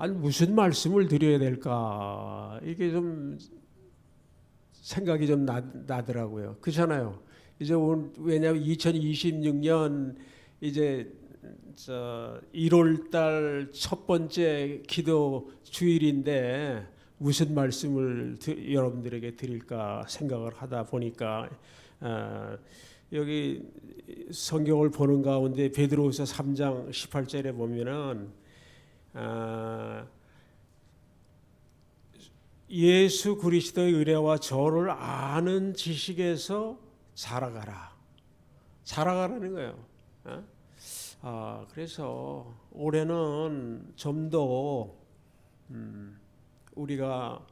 아니 무슨 말씀을 드려야 될까 이게 좀 생각이 좀 나더라고요. 그렇잖아요. 이제 왜냐하면 2026년 이제 1월 달 첫 번째 기도 주일인데 무슨 말씀을 여러분들에게 드릴까 생각을 하다 보니까 여기 성경을 보는 가운데 베드로후서 3장 18절에 보면은 예수 그리스도의 의뢰와 저를 아는 지식에서 자라가라는 거예요. 그래서 올해는 좀 더 우리가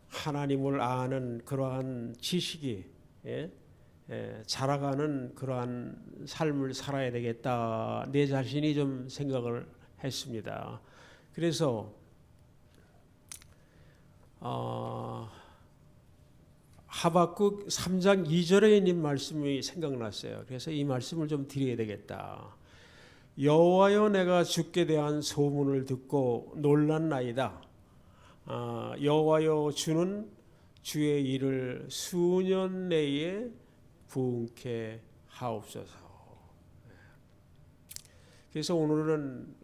하나님을 아는 그러한 지식이 자라가는 그러한 삶을 살아야 되겠다. 내 자신이 좀 생각을 했습니다. 그래서 하박국 3장 2절에 있는 말씀이 생각났어요. 그래서 이 말씀을 좀 드려야 되겠다. 여호와여 내가 주께 대한 소문을 듣고 놀랐나이다. 여호와여 주는 주의 일을 수년 내에 부응케 하옵소서. 그래서 오늘은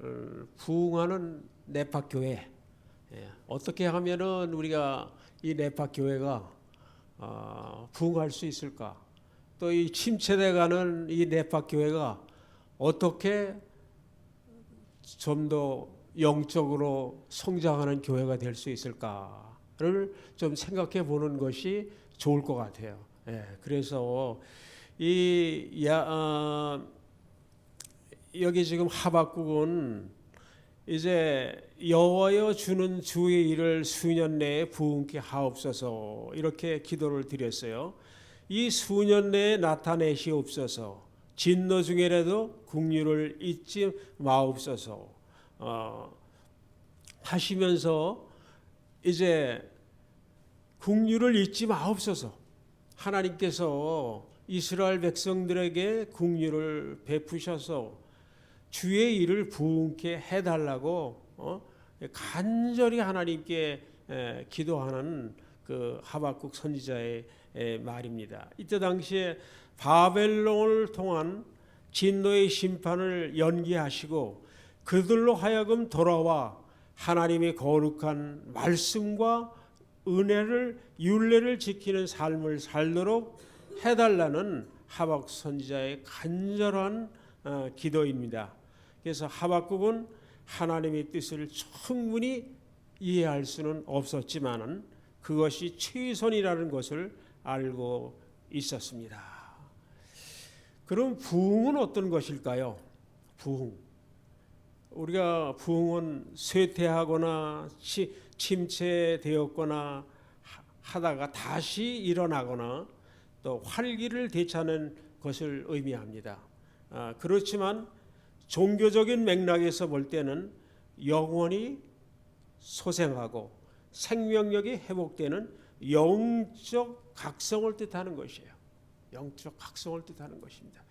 부흥하는 네파교회, 어떻게 하면은 우리가 이 네파교회가 부흥할 수 있을까? 또 이 침체돼가는 이 네파교회가 어떻게 좀 더 영적으로 성장하는 교회가 될 수 있을까를 좀 생각해 보는 것이 좋을 것 같아요. 그래서 여기 지금 하박국은 이제 여호와여 주는 주의 일을 수년 내에 부응케 하옵소서 이렇게 기도를 드렸어요. 이 수년 내에 나타내시옵소서. 진노 중에라도 긍휼을 잊지 마옵소서 하시면서 이제 긍휼을 잊지 마옵소서. 하나님께서 이스라엘 백성들에게 긍휼을 베푸셔서 주의 일을 부응케 해달라고 간절히 하나님께 기도하는 그 하박국 선지자의 말입니다. 이때 당시에 바벨론을 통한 진노의 심판을 연기하시고 그들로 하여금 돌아와 하나님의 거룩한 말씀과 은혜를 율례를 지키는 삶을 살도록 해달라는 하박국 선지자의 간절한 기도입니다. 그래서 하박국은 하나님의 뜻을 충분히 이해할 수는 없었지만은 그것이 최선이라는 것을 알고 있었습니다. 그럼 부흥은 어떤 것일까요? 부흥. 우리가 부흥은 쇠퇴하거나 침체되었거나 하다가 다시 일어나거나 또 활기를 되찾는 것을 의미합니다. 그렇지만 종교적인 맥락에서 볼 때는 영혼이 소생하고 생명력이 회복되는 영적 각성을 뜻하는 것이에요. 영적 각성을 뜻하는 것입니다.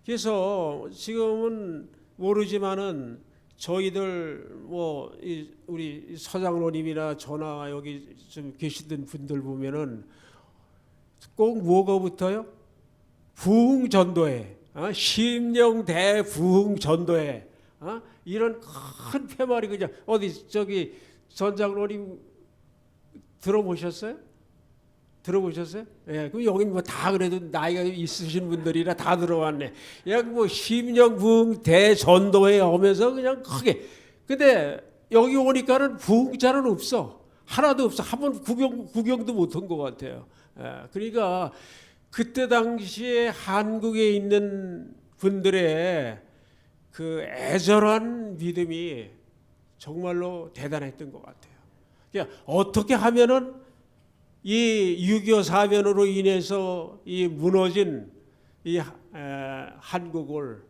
그래서 지금은 모르지만은 저희들 우리 서장로님이나 저나 여기 좀 계시던 분들 보면은 꼭 뭐가 붙어요? 부흥 전도회. 심령 대부흥 전도회 이런 큰 패말이 그냥 어디 저기 전장로님 들어보셨어요? 예, 그럼 여기 뭐 다 그래도 나이가 있으신 분들이라 다 들어왔네. 그냥 뭐 심령 부흥 대전도회 하면서 그냥 크게. 근데 여기 오니까는 부흥자는 없어. 하나도 없어. 한번 구경도 못한 것 같아요. 그러니까. 그때 당시에 한국에 있는 분들의 그 애절한 믿음이 정말로 대단했던 것 같아요. 그러니까 어떻게 하면은 이 6.25 사변으로 인해서 이 무너진 이 한국을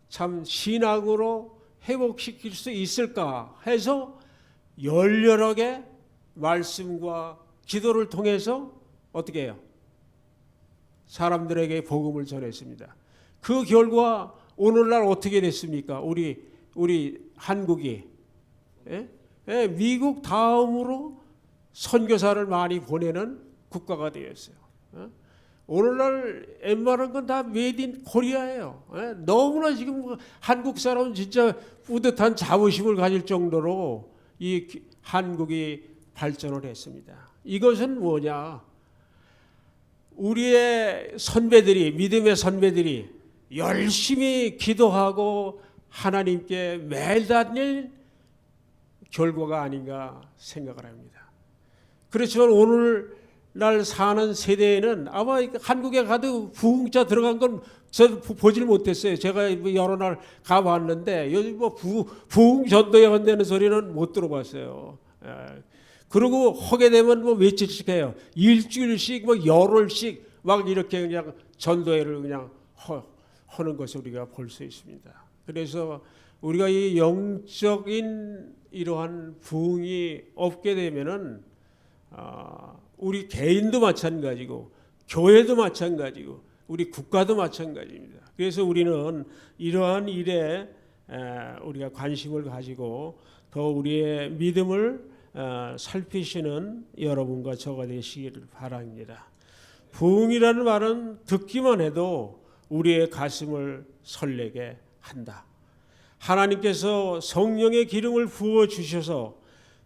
참 신앙으로 회복시킬 수 있을까 해서 열렬하게 말씀과 기도를 통해서 어떻게 해요? 사람들에게 복음을 전했습니다. 그 결과 오늘날 어떻게 됐습니까? 우리 한국이 미국 다음으로 선교사를 많이 보내는 국가가 되었어요. 오늘날 웬만한 건 다 메이드 인 코리아예요. 너무나 지금 한국 사람은 진짜 뿌듯한 자부심을 가질 정도로 이 한국이 발전을 했습니다. 이것은 뭐냐? 우리의 선배들이, 믿음의 선배들이 열심히 기도하고 하나님께 매일 다닐 결과가 아닌가 생각을 합니다. 그렇지만 오늘날 사는 세대에는 아마 한국에 가도 부흥자 들어간 건 저 보질 못했어요. 제가 여러 날 가봤는데 요즘 뭐 부흥 전도회 한다는 소리는 못 들어봤어요. 그리고 하게 되면 뭐 며칠씩 해요. 일주일씩 뭐 열흘씩 막 이렇게 그냥 전도회를 그냥 하는 것을 우리가 볼 수 있습니다. 그래서 우리가 이 영적인 이러한 부흥이 없게 되면은 우리 개인도 마찬가지고 교회도 마찬가지고 우리 국가도 마찬가지입니다. 그래서 우리는 이러한 일에 우리가 관심을 가지고 더 우리의 믿음을 살피시는 여러분과 저가 되시기를 바랍니다. 부흥이라는 말은 듣기만 해도 우리의 가슴을 설레게 한다. 하나님께서 성령의 기름을 부어 주셔서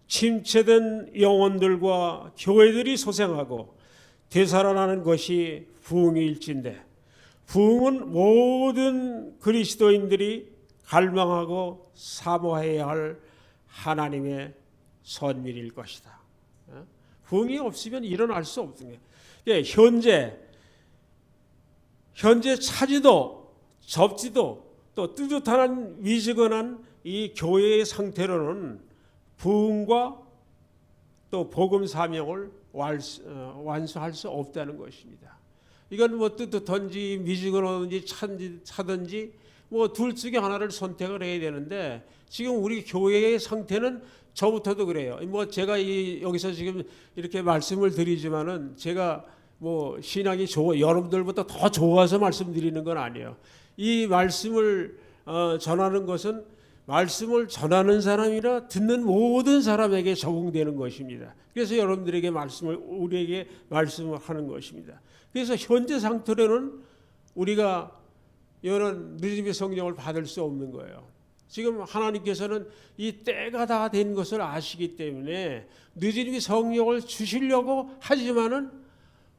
침체된 영혼들과 교회들이 소생하고 되살아나는 것이 부흥일진데, 부흥은 모든 그리스도인들이 갈망하고 사모해야 할 하나님의 선밀일 것이다. 부흥이 없으면 일어날 수 없는 거예요. 현재 차지도 접지도 또 뜨뜻한 미지근한 이 교회의 상태로는 부흥과 또 복음 사명을 완수할 수 없다는 것입니다. 이건 뭐 뜨뜻한지 미지근하든지 차든지 뭐 둘 중에 하나를 선택을 해야 되는데, 지금 우리 교회의 상태는 저부터도 그래요. 뭐 제가 여기서 지금 이렇게 말씀을 드리지만은 제가 뭐 신앙이 여러분들보다 더 좋아서 말씀드리는 건 아니에요. 이 말씀을 전하는 것은 말씀을 전하는 사람이나 듣는 모든 사람에게 적용되는 것입니다. 그래서 여러분들에게 우리에게 말씀을 하는 것입니다. 그래서 현재 상태로는 우리가 이런 믿음의 성령을 받을 수 없는 거예요. 지금 하나님께서는 이 때가 다 된 것을 아시기 때문에 늦은 성령을 주시려고 하지만은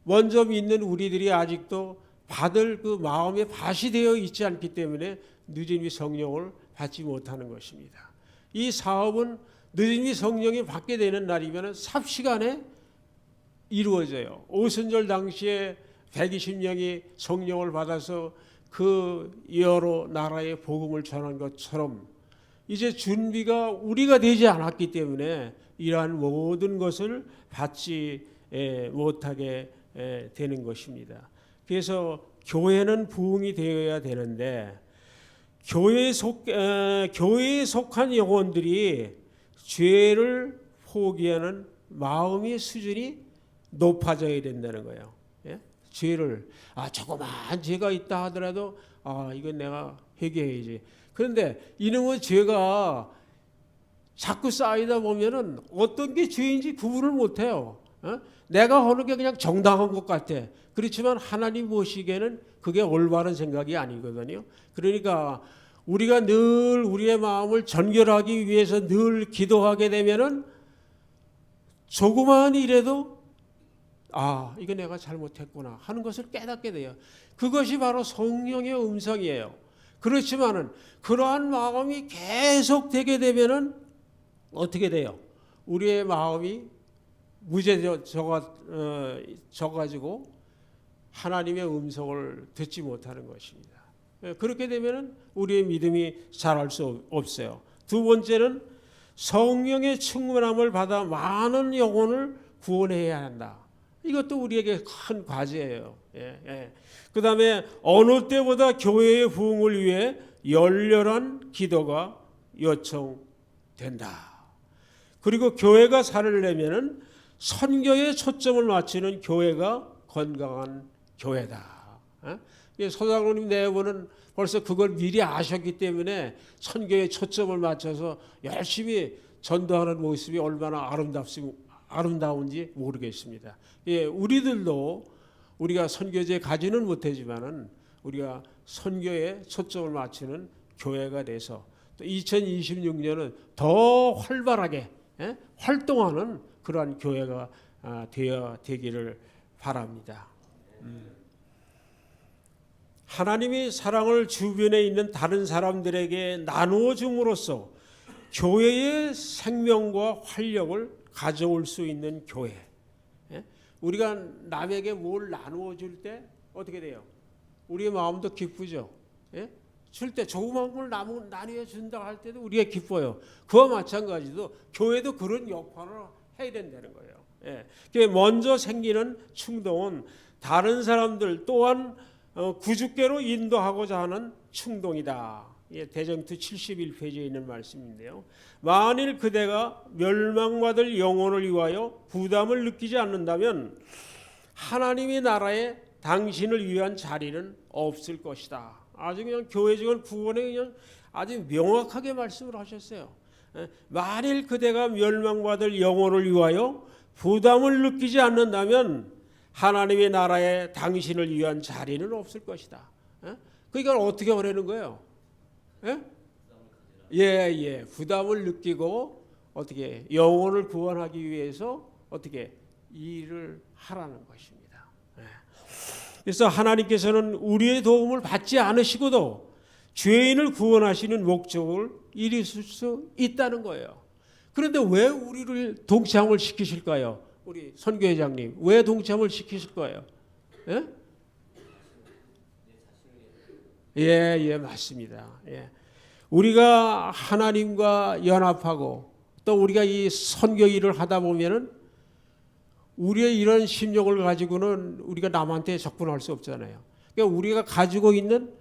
먼저 믿는 우리들이 아직도 받을 그 마음에 밭이 되어 있지 않기 때문에 늦은 성령을 받지 못하는 것입니다. 이 사업은 늦은 성령이 받게 되는 날이면 삽시간에 이루어져요. 오순절 당시에 120명이 성령을 받아서 그 여러 나라의 복음을 전한 것처럼 이제 준비가 우리가 되지 않았기 때문에 이러한 모든 것을 받지 못하게 되는 것입니다. 그래서 교회는 부흥이 되어야 되는데, 교회에 속한 영혼들이 죄를 포기하는 마음의 수준이 높아져야 된다는 거예요. 죄를 조그만 죄가 있다 하더라도 이건 내가 회개해야지. 그런데 이놈의 죄가 자꾸 쌓이다 보면은 어떤 게 죄인지 구분을 못해요. 내가 하는 게 그냥 정당한 것 같아. 그렇지만 하나님 보시기에는 그게 올바른 생각이 아니거든요. 그러니까 우리가 늘 우리의 마음을 정결하기 위해서 늘 기도하게 되면은 조그마한 일에도 이거 내가 잘못했구나 하는 것을 깨닫게 돼요. 그것이 바로 성령의 음성이에요. 그렇지만은 그러한 마음이 계속 되게 되면은 어떻게 돼요? 우리의 마음이 무죄져가지고 하나님의 음성을 듣지 못하는 것입니다. 그렇게 되면은 우리의 믿음이 자랄 수 없어요. 두 번째는 성령의 충만함을 받아 많은 영혼을 구원해야 한다. 이것도 우리에게 큰 과제예요. 그 다음에 어느 때보다 교회의 부흥을 위해 열렬한 기도가 요청된다. 그리고 교회가 살으려면은 선교에 초점을 맞추는 교회가 건강한 교회다. 소장로님 내분은 벌써 그걸 미리 아셨기 때문에 선교에 초점을 맞춰서 열심히 전도하는 모습이 얼마나 아름다운지 모르겠습니다. 예, 우리들도 우리가 선교제 가지는 못하지만은 우리가 선교에 초점을 맞추는 교회가 돼서 또 2026년은 더 활발하게 활동하는 그러한 교회가 되기를 바랍니다. 하나님이 사랑을 주변에 있는 다른 사람들에게 나누어 줌으로써 교회의 생명과 활력을 가져올 수 있는 교회. 우리가 남에게 뭘 나누어 줄 때 어떻게 돼요? 우리의 마음도 기쁘죠. 줄 때 조그만 걸 나누어 준다 할 때도 우리가 기뻐요. 그와 마찬가지로 교회도 그런 역할을 해야 된다는 거예요. 먼저 생기는 충동은 다른 사람들 또한 구주께로 인도하고자 하는 충동이다. 대정투 71페이지에 있는 말씀인데요. 만일 그대가 멸망받을 영혼을 위하여 부담을 느끼지 않는다면 하나님의 나라에 당신을 위한 자리는 없을 것이다. 아주 그냥 교회적인 구원에 그냥 아주 명확하게 말씀을 하셨어요. 만일 그대가 멸망받을 영혼을 위하여 부담을 느끼지 않는다면 하나님의 나라에 당신을 위한 자리는 없을 것이다. 그러니까 어떻게 하라는 거예요? 부담을 느끼고 어떻게 영혼을 구원하기 위해서 어떻게 일을 하라는 것입니다. 그래서 하나님께서는 우리의 도움을 받지 않으시고도 죄인을 구원하시는 목적을 이루실 수 있다는 거예요. 그런데 왜 우리를 동참을 시키실까요? 우리 선교회장님 왜 동참을 시키실 거예요? 맞습니다. 우리가 하나님과 연합하고 또 우리가 이 선교 일을 하다 보면은 우리의 이런 심령을 가지고는 우리가 남한테 접근할 수 없잖아요. 그러니까 우리가 가지고 있는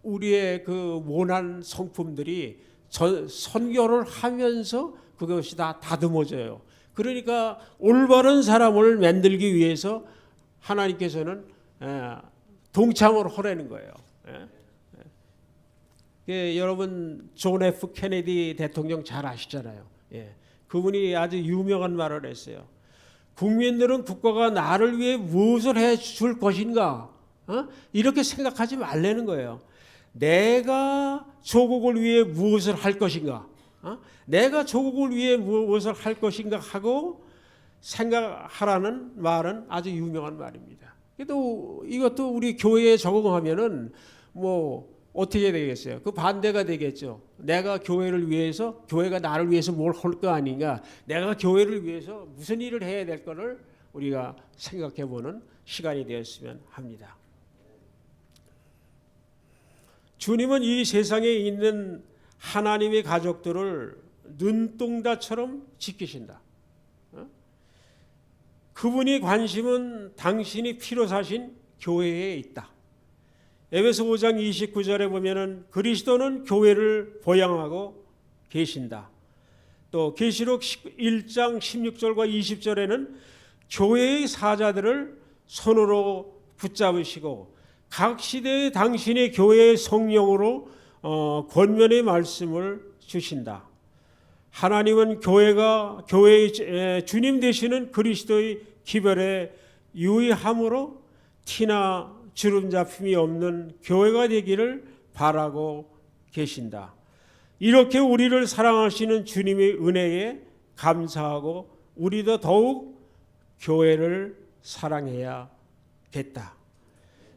우리의 그 모난 성품들이 선교를 하면서 그것이 다 다듬어져요. 그러니까 올바른 사람을 만들기 위해서 하나님께서는 동참을 하라는 거예요. 여러분 존 F 케네디 대통령 잘 아시잖아요. 그분이 아주 유명한 말을 했어요. 국민들은 국가가 나를 위해 무엇을 해줄 것인가 이렇게 생각하지 말라는 거예요. 내가 조국을 위해 무엇을 할 것인가, 내가 조국을 위해 무엇을 할 것인가 하고 생각하라는 말은 아주 유명한 말입니다. 그래도 이것도 우리 교회에 적용하면은 뭐 어떻게 되겠어요? 그 반대가 되겠죠. 내가 교회를 위해서, 교회가 나를 위해서 뭘 할 거 아닌가, 내가 교회를 위해서 무슨 일을 해야 될 거를 우리가 생각해보는 시간이 되었으면 합니다. 주님은 이 세상에 있는 하나님의 가족들을 눈동자처럼 지키신다. 그분이 관심은 당신이 피로 사신 교회에 있다. 에베소 5장 29절에 보면은 그리스도는 교회를 보양하고 계신다. 또 계시록 1장 16절과 20절에는 교회의 사자들을 손으로 붙잡으시고 각 시대에 당신의 교회의 성령으로 권면의 말씀을 주신다. 하나님은 교회의 주님 되시는 그리스도의 기별에 유의함으로 티나 주름 잡힘이 없는 교회가 되기를 바라고 계신다. 이렇게 우리를 사랑하시는 주님의 은혜에 감사하고 우리도 더욱 교회를 사랑해야겠다.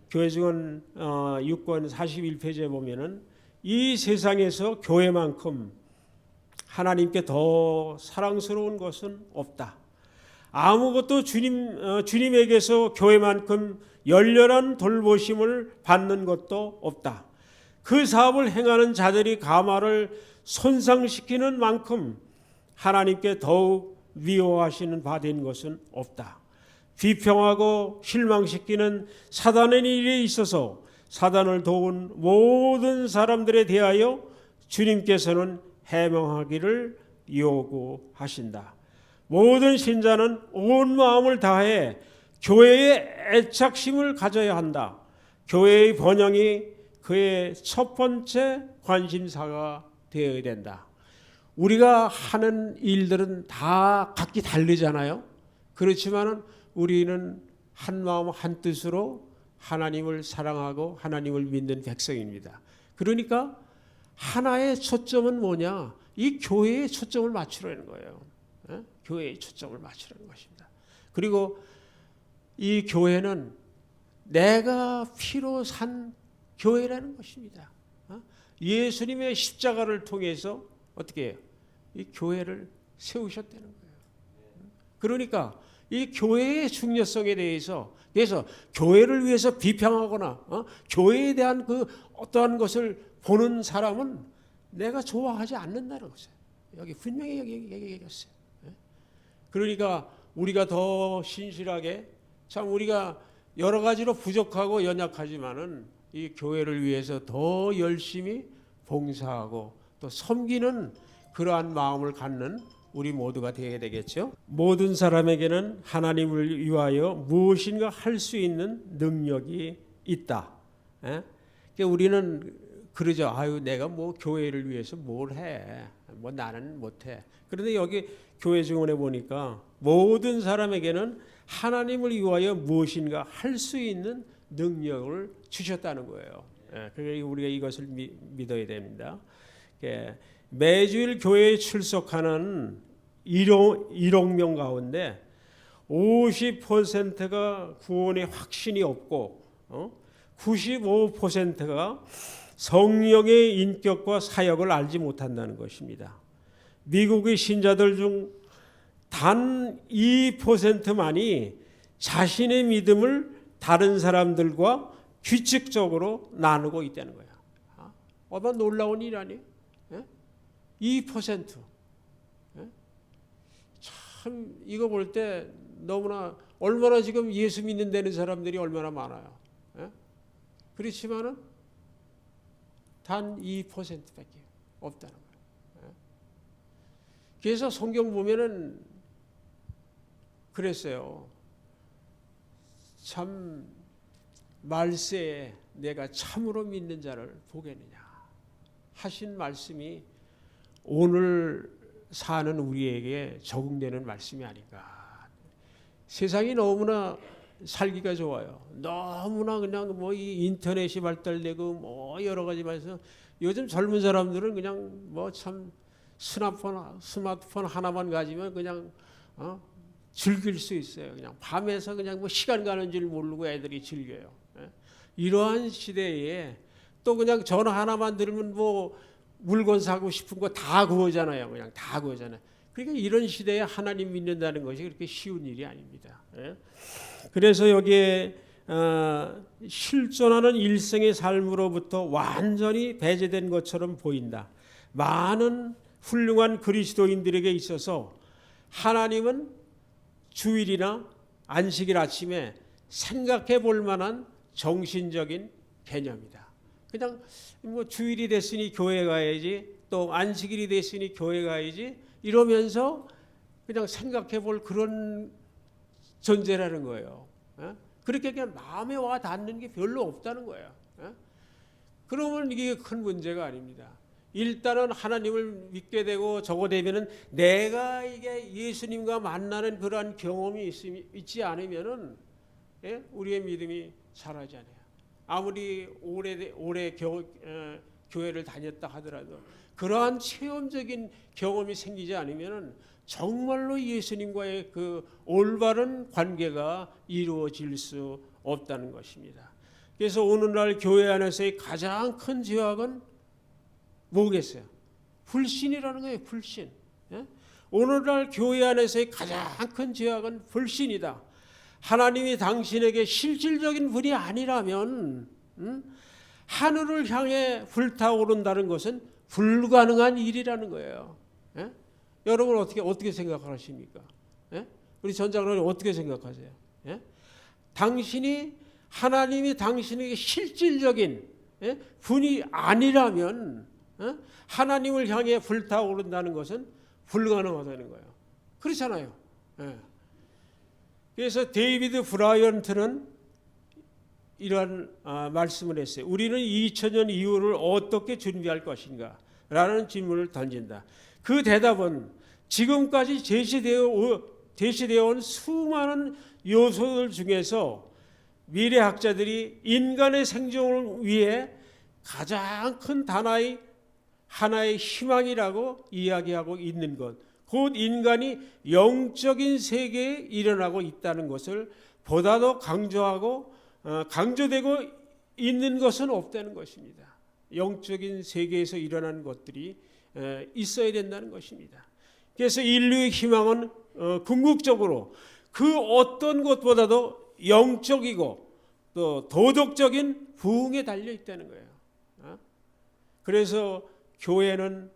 교회증언 6권 41페이지에 보면은 이 세상에서 교회만큼 하나님께 더 사랑스러운 것은 없다. 아무것도 주님에게서 교회만큼 열렬한 돌보심을 받는 것도 없다. 그 사업을 행하는 자들이 가마를 손상시키는 만큼 하나님께 더욱 미워하시는 바 된 것은 없다. 비평하고 실망시키는 사단의 일에 있어서 사단을 도운 모든 사람들에 대하여 주님께서는 해명하기를 요구하신다. 모든 신자는 온 마음을 다해 교회의 애착심을 가져야 한다. 교회의 번영이 그의 첫 번째 관심사가 되어야 된다. 우리가 하는 일들은 다 각기 다르잖아요. 그렇지만은 우리는 한 마음 한 뜻으로 하나님을 사랑하고 하나님을 믿는 백성입니다. 그러니까 하나의 초점은 뭐냐? 이 교회에 초점을 맞추려는 거예요. 교회에 초점을 맞추려는 것입니다. 그리고 이 교회는 내가 피로 산 교회라는 것입니다. 예수님의 십자가를 통해서 어떻게 해요? 이 교회를 세우셨다는 거예요. 그러니까 이 교회의 중요성에 대해서 그래서 교회를 위해서 비평하거나 교회에 대한 그 어떠한 것을 보는 사람은 내가 좋아하지 않는다는 것이에요. 여기 분명히 얘기했어요. 그러니까 우리가 더 신실하게 참 우리가 여러 가지로 부족하고 연약하지만은 이 교회를 위해서 더 열심히 봉사하고 또 섬기는 그러한 마음을 갖는 우리 모두가 되어야 되겠죠. 모든 사람에게는 하나님을 위하여 무엇인가 할 수 있는 능력이 있다. 그러니까 우리는 그러죠. 아유 내가 뭐 교회를 위해서 뭘 해? 뭐 나는 못해. 그런데 여기 교회 증언에 보니까 모든 사람에게는 하나님을 위하여 무엇인가 할 수 있는 능력을 주셨다는 거예요. 그러니까 우리가 이것을 믿어야 됩니다. 매주일 교회에 출석하는 1억 명 가운데 50%가 구원의 확신이 없고 95%가 성령의 인격과 사역을 알지 못한다는 것입니다. 미국의 신자들 중 단 2%만이 자신의 믿음을 다른 사람들과 규칙적으로 나누고 있다는 거예요. 얼마나 놀라운 일 아니에요? 2%. 참 이거 볼 때 너무나 얼마나 지금 예수 믿는다는 사람들이 얼마나 많아요. 그렇지만은 단 2%밖에 없다는 거예요. 그래서 성경 보면은 그랬어요. 참 말세에 내가 참으로 믿는 자를 보겠느냐 하신 말씀이 오늘 사는 우리에게 적용되는 말씀이 아닌가. 세상이 너무나 살기가 좋아요. 너무나 그냥 뭐 이 인터넷이 발달되고 뭐 여러 가지 말해서 요즘 젊은 사람들은 그냥 뭐 참 스마트폰 하나만 가지면 그냥 즐길 수 있어요. 그냥 밤에서 그냥 뭐 시간 가는 줄 모르고 애들이 즐겨요. 이러한 시대에 또 그냥 전화 하나만 들으면 뭐 물건 사고 싶은 거 다 구하잖아요. 그냥 다 구하잖아요. 그러니까 이런 시대에 하나님 믿는다는 것이 그렇게 쉬운 일이 아닙니다. 그래서 여기에 실존하는 일생의 삶으로부터 완전히 배제된 것처럼 보인다. 많은 훌륭한 그리스도인들에게 있어서 하나님은 주일이나 안식일 아침에 생각해 볼 만한 정신적인 개념이다. 그냥 뭐 주일이 됐으니 교회 가야지, 또 안식일이 됐으니 교회 가야지 이러면서 그냥 생각해 볼 그런 존재라는 거예요. 그렇게 그냥 마음에 와 닿는 게 별로 없다는 거예요. 그러면 이게 큰 문제가 아닙니다. 일단은 하나님을 믿게 되고 저거 되면은 내가 이게 예수님과 만나는 그러한 경험이 있지 않으면은 우리의 믿음이 자라지 않아요. 아무리 오래 교회를 다녔다 하더라도 그러한 체험적인 경험이 생기지 않으면은 정말로 예수님과의 그 올바른 관계가 이루어질 수 없다는 것입니다. 그래서 오늘날 교회 안에서의 가장 큰 죄악은 뭐겠어요? 불신이라는 거예요. 불신. 오늘날 교회 안에서의 가장 큰 죄악은 불신이다. 하나님이 당신에게 실질적인 분이 아니라면 하늘을 향해 불타오른다는 것은 불가능한 일이라는 거예요. 여러분 어떻게 생각하십니까? 우리 전장로님 어떻게 생각하세요? 하나님이 당신에게 실질적인 분이 아니라면 하나님을 향해 불타오른다는 것은 불가능하다는 거예요. 그렇잖아요. 그래서 데이비드 브라이언트는 이러한 말씀을 했어요. 우리는 2000년 이후를 어떻게 준비할 것인가? 라는 질문을 던진다. 그 대답은 지금까지 제시되어 온 수많은 요소들 중에서 미래학자들이 인간의 생존을 위해 가장 큰 하나의 희망이라고 이야기하고 있는 것, 곧 인간이 영적인 세계에 일어나고 있다는 것을 보다 더 강조되고 있는 것은 없다는 것입니다. 영적인 세계에서 일어나는 것들이 있어야 된다는 것입니다. 그래서 인류의 희망은 궁극적으로 그 어떤 것보다도 영적이고 또 도덕적인 부흥에 달려 있다는 거예요. 그래서 교회는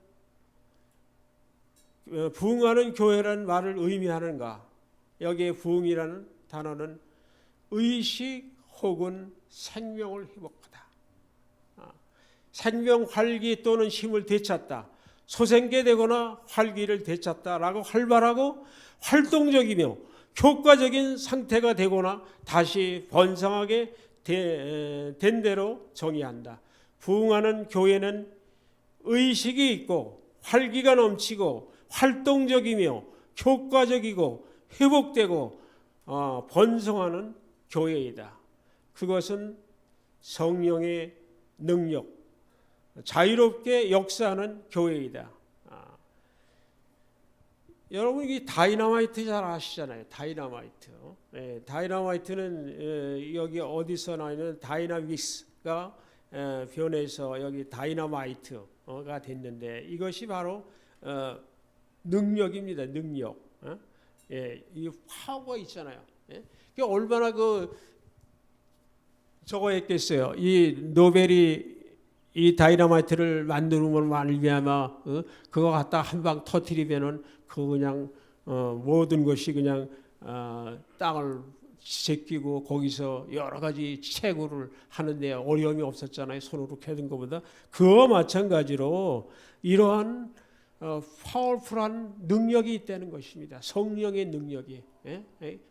부흥하는 교회라는 말을 의미하는가? 여기에 부흥이라는 단어는 의식 혹은 생명을 회복하다. 생명 활기 또는 힘을 되찾다. 소생계되거나 활기를 되찾다라고 활발하고 활동적이며 효과적인 상태가 되거나 다시 번성하게 된 대로 정의한다. 부흥하는 교회는 의식이 있고 활기가 넘치고 활동적이며 효과적이고 회복되고 번성하는 교회이다. 그것은 성령의 능력, 자유롭게 역사하는 교회이다. 여러분 이 다이너마이트 잘 아시잖아요. 다이너마이트. 다이너마이트는 여기 어디서 나오는 다이나믹스가 변해서 여기 다이너마이트가 됐는데 이것이 바로 능력입니다. 능력. 이 파워가 있잖아요. 얼마나 저거 했겠어요. 이 노벨이 이 다이너마이트를 만드는 말미암아 그거 갖다 한 방 터뜨리면은 그 그냥 모든 것이 그냥 땅을 제끼고 거기서 여러 가지 채굴을 하는데 어려움이 없었잖아요. 손으로 캐든 것보다. 그와 마찬가지로 이러한 파워풀한 능력이 있다는 것입니다. 성령의 능력이.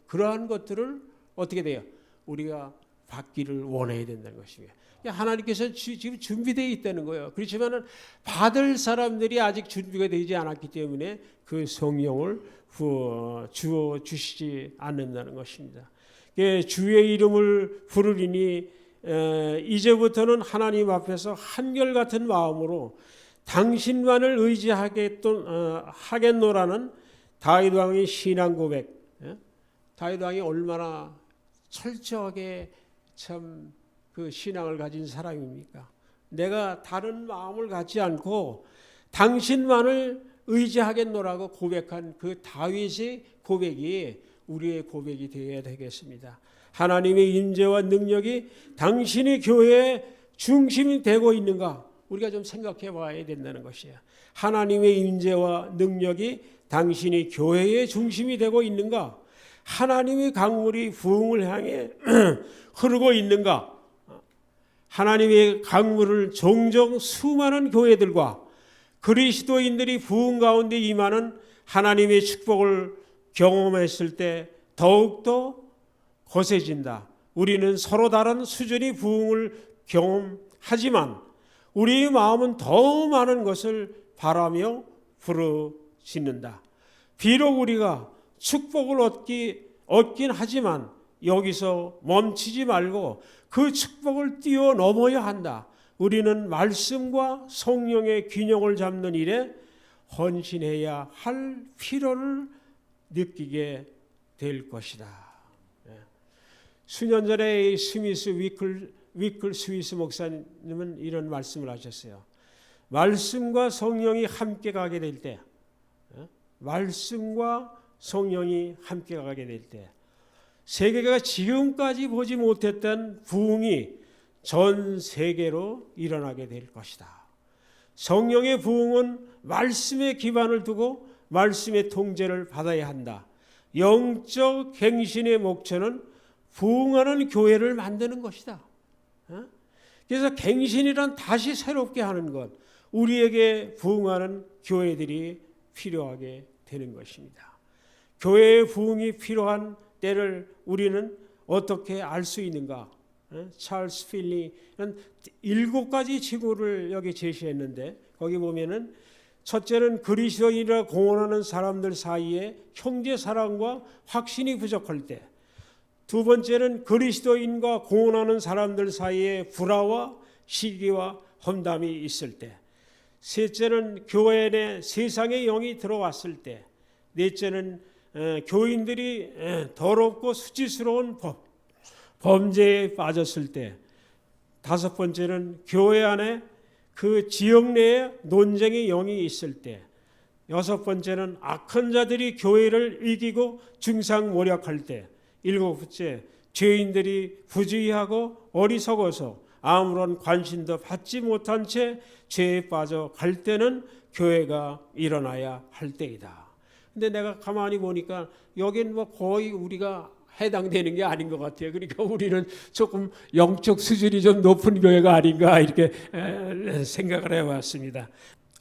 그러한 것들을 어떻게 돼요? 우리가 받기를 원해야 된다는 것입니다. 하나님께서 지금 준비되어 있다는 거예요. 그렇지만 받을 사람들이 아직 준비가 되지 않았기 때문에 그 성령을 주어 주시지 않는다는 것입니다. 주의 이름을 부르리니 이제부터는 하나님 앞에서 한결같은 마음으로 당신만을 의지하겠노라는 다윗 왕의 신앙 고백. 다윗 왕이 얼마나 철저하게 참 그 신앙을 가진 사람입니까? 내가 다른 마음을 갖지 않고 당신만을 의지하겠노라고 고백한 그 다윗의 고백이 우리의 고백이 되어야 되겠습니다. 하나님의 인재와 능력이 당신의 교회의 중심이 되고 있는가? 우리가 좀 생각해 봐야 된다는 것이에요. 하나님의 인재와 능력이 당신의 교회의 중심이 되고 있는가? 하나님의 강물이 부흥을 향해 흐르고 있는가? 하나님의 강물을 종종 수많은 교회들과 그리스도인들이 부흥 가운데 임하는 하나님의 축복을 경험했을 때 더욱더 거세진다. 우리는 서로 다른 수준의 부흥을 경험하지만 우리의 마음은 더 많은 것을 바라며 부르짖는다. 비록 우리가 축복을 얻긴 하지만 여기서 멈추지 말고 그 축복을 뛰어넘어야 한다. 우리는 말씀과 성령의 균형을 잡는 일에 헌신해야 할 필요를 느끼게 될 것이다. 수년 전에 스미스 위클 스위스 목사님은 이런 말씀을 하셨어요. 말씀과 성령이 함께 가게 될 때, 말씀과 성령이 함께 가게 될 때, 세계가 지금까지 보지 못했던 부흥이 전 세계로 일어나게 될 것이다. 성령의 부흥은 말씀에 기반을 두고 말씀의 통제를 받아야 한다. 영적 갱신의 목표는 부흥하는 교회를 만드는 것이다. 그래서 갱신이란 다시 새롭게 하는 것, 우리에게 부흥하는 교회들이 필요하게 되는 것입니다. 교회의 부흥이 필요한 때를 우리는 어떻게 알 수 있는가? 찰스 필리는 7가지 징후를 여기 제시했는데 거기 보면은 첫째는 그리스도인이라 공언하는 사람들 사이에 형제 사랑과 확신이 부족할 때, 두 번째는 그리스도인과 공언하는 사람들 사이에 불화와 시기와 험담이 있을 때, 셋째는 교회 내 세상의 영이 들어왔을 때, 넷째는 교인들이 더럽고 수치스러운 범죄에 빠졌을 때, 다섯 번째는 교회 안에 그 지역 내에 논쟁의 영이 있을 때, 여섯 번째는 악한 자들이 교회를 이기고 중상모략할 때, 일곱 번째 죄인들이 부주의하고 어리석어서 아무런 관심도 받지 못한 채 죄에 빠져 갈 때는 교회가 일어나야 할 때이다. 근데 내가 가만히 보니까 여긴 뭐 거의 우리가 해당되는 게 아닌 것 같아요. 그러니까 우리는 조금 영적 수준이 좀 높은 교회가 아닌가 이렇게 생각을 해왔습니다.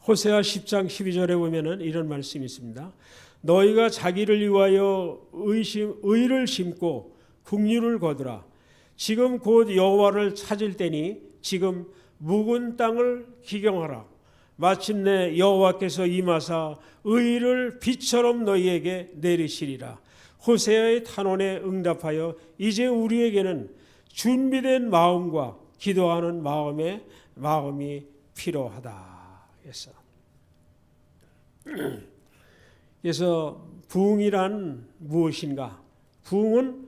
호세아 10장 12절에 보면은 이런 말씀이 있습니다. 너희가 자기를 위하여 의를 심고 국류를 거두라. 지금 곧 여호와를 찾을 때니 지금 묵은 땅을 기경하라. 마침내 여호와께서 임하사 의를 빛처럼 너희에게 내리시리라. 호세아의 탄원에 응답하여 이제 우리에게는 준비된 마음과 기도하는 마음이 필요하다. 그래서 부흥이란 무엇인가? 부흥은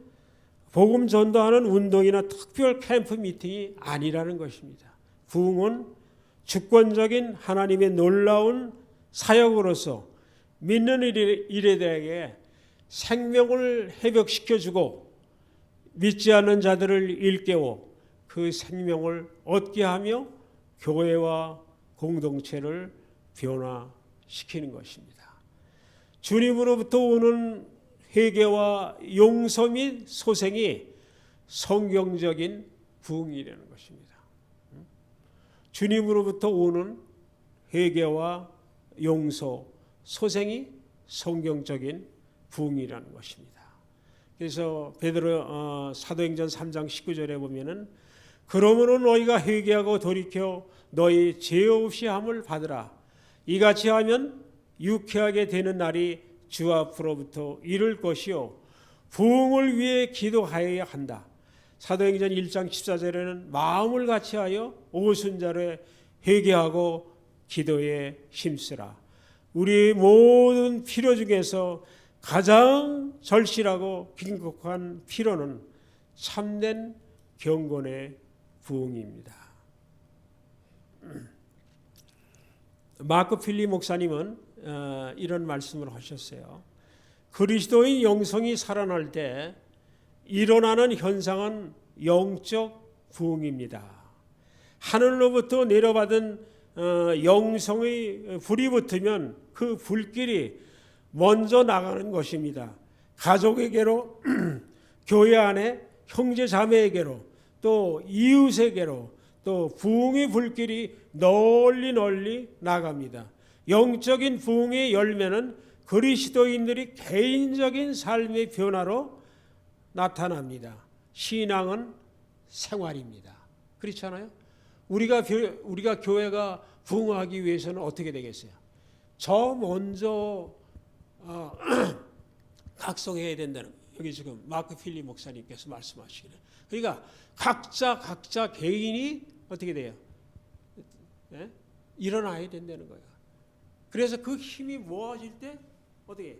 복음 전도하는 운동이나 특별 캠프 미팅이 아니라는 것입니다. 부흥은 주권적인 하나님의 놀라운 사역으로서 믿는 이들에게 생명을 회복시켜주고 믿지 않는 자들을 일깨워 그 생명을 얻게 하며 교회와 공동체를 변화시키는 것입니다. 주님으로부터 오는 회개와 용서 및 소생이 성경적인 부흥이라는 것입니다. 주님으로부터 오는 회개와 용서, 소생이 성경적인 부흥이라는 것입니다. 그래서 베드로 사도행전 3장 19절에 보면은 그러므로 너희가 회개하고 돌이켜 너희 죄 없이 함을 받으라. 이같이 하면 유쾌하게 되는 날이 주 앞으로부터 이를 것이요 부흥을 위해 기도하여야 한다. 사도행전 1장 14절에는 마음을 같이하여 오순절에 회개하고 기도에 힘쓰라. 우리 모든 필요 중에서 가장 절실하고 긴급한 필요는 참된 경건의 부흥입니다. 마크 필리 목사님은 이런 말씀을 하셨어요. 그리스도의 영성이 살아날 때 일어나는 현상은 영적 부흥입니다. 하늘로부터 내려받은 영성의 불이 붙으면 그 불길이 먼저 나가는 것입니다. 가족에게로, 교회 안에 형제 자매에게로, 또 이웃에게로, 또 부흥의 불길이 널리 나갑니다. 영적인 부흥의 열매는 그리스도인들이 개인적인 삶의 변화로 나타납니다. 신앙은 생활입니다. 그렇지 않아요? 우리가 교회가 부흥하기 위해서는 어떻게 되겠어요? 저 먼저 각성해야 된다는 거예요. 여기 지금 마크 필리 목사님께서 말씀하시기를. 그러니까 각자 개인이 어떻게 돼요? 네? 일어나야 된다는 거예요. 그래서 그 힘이 모아질 때 어떻게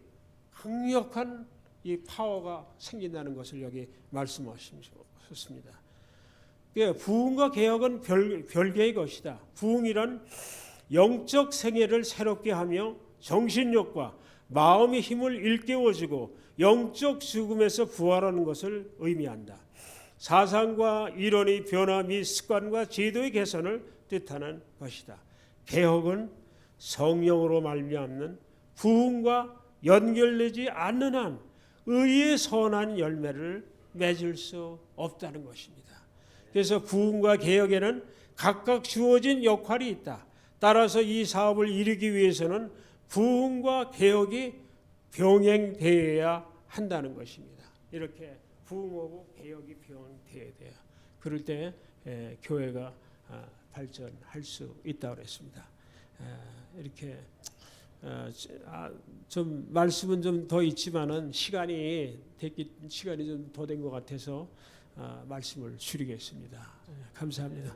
강력한 이 파워가 생긴다는 것을 여기 말씀하셨습니다. 부흥과 개혁은 별개의 것이다. 부흥이란 영적 생애를 새롭게 하며 정신력과 마음의 힘을 일깨워주고 영적 죽음에서 부활하는 것을 의미한다. 사상과 이론의 변화 및 습관과 제도의 개선을 뜻하는 것이다. 개혁은 성령으로 말미암는 부흥과 연결되지 않는 한 의의 선한 열매를 맺을 수 없다는 것입니다. 그래서 부흥과 개혁에는 각각 주어진 역할이 있다. 따라서 이 사업을 이루기 위해서는 부흥과 개혁이 병행되어야 한다는 것입니다. 이렇게 부흥하고 개혁이 병행되어야 돼요. 그럴 때 교회가 발전할 수 있다고 그랬습니다. 이렇게 좀 말씀은 좀 더 있지만은 시간이 좀 더 된 것 같아서 말씀을 줄이겠습니다. 감사합니다.